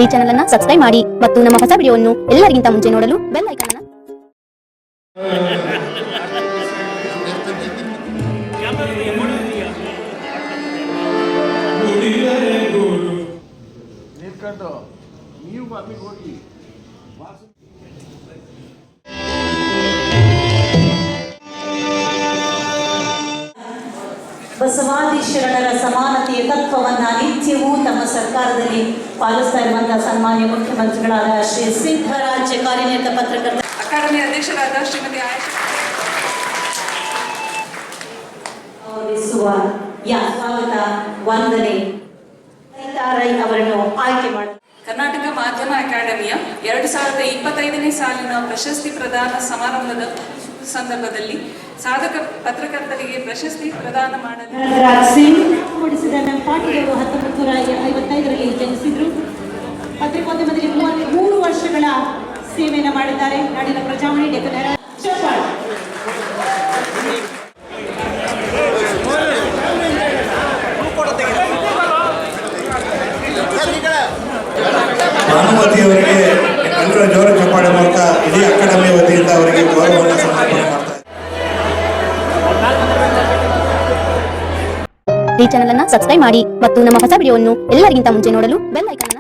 ಈ ಚಾನೆಲ್ ಅನ್ನು ಸಬ್ಸ್ಕ್ರೈಬ್ ಮಾಡಿ ಮತ್ತು ನಮ್ಮ ಹೊಸ ವಿಡಿಯೋವನ್ನು ಎಲ್ಲರಿಗಿಂತ ಮುಂಚೆ ನೋಡಲು ಬೆಲ್ ಐಕಾನ್ ಅನ್ನು ಬಸವಾದಿ ಶರಣರ ಸಮಾನತೆಯ ತತ್ವವನ್ನು ನಿತ್ಯವೂ ತಮ್ಮ ಸರ್ಕಾರದಲ್ಲಿ ಪಾಲಿಸ್ತಾ ಇರುವಂತಹ ಸನ್ಮಾನ್ಯ ಮುಖ್ಯಮಂತ್ರಿಗಳಾದ ಶ್ರೀ ಸಿದ್ದರಾಜ್ಯ ಕಾರ್ಯನಿರತ ಪತ್ರಕರ್ತ ಅಕಾಡೆಮಿ ಅಧ್ಯಕ್ಷರಾದ ಶ್ರೀಮತಿ ಸ್ವಾಗತ ವಂದನೆ ಅವರನ್ನು ಆಯ್ಕೆ ಮಾಡಿ ಕರ್ನಾಟಕ ಮಾಧ್ಯಮ ಅಕಾಡೆಮಿಯ 2025ನೇ ಸಾಲಿನ ಪ್ರಶಸ್ತಿ ಪ್ರದಾನ ಸಮಾರಂಭದ ಸಂದರ್ಭದಲ್ಲಿ ಸಾಧಕ ಪತ್ರಕರ್ತರಿಗೆ ಪ್ರಶಸ್ತಿ ಪ್ರದಾನ ಮಾಡಲು ಮೂಡಿಸಿದ ನಮ್ಮ ಪಾಟೀಲರು 1955ರಲ್ಲಿ ಜನಿಸಿದ್ರು. ಪತ್ರಿಕೋದ್ಯಮದಲ್ಲಿ 3 ವರ್ಷಗಳ ಸೇವೆಯನ್ನು ಮಾಡಿದ್ದಾರೆ. ನಾಡಿನ ಪ್ರಜಾವಾಣಿ ಭಾನುಮತಿಯವರಿಗೆ ಎಲ್ಲರ ಜೋರ ಚಪ್ಪಾಳೆ ಮೂಲಕ ಇಡೀ ಅಕಾಡೆಮಿ ವತಿಯಿಂದ ಅವರಿಗೆ ಗೌರವವನ್ನು ಸಮರ್ಪಣೆ ಮಾಡ್ತಾರೆ. ಈ ಚಾನೆಲ್ ಅನ್ನು ಸಬ್ಸ್ಕ್ರೈಬ್ ಮಾಡಿ ಮತ್ತು ನಮ್ಮ ಹೊಸ ವಿಡಿಯೋವನ್ನು ಎಲ್ಲರಿಗಿಂತ ಮುಂಚೆ ನೋಡಲು ಬೆಲ್ ಐಕಾನ್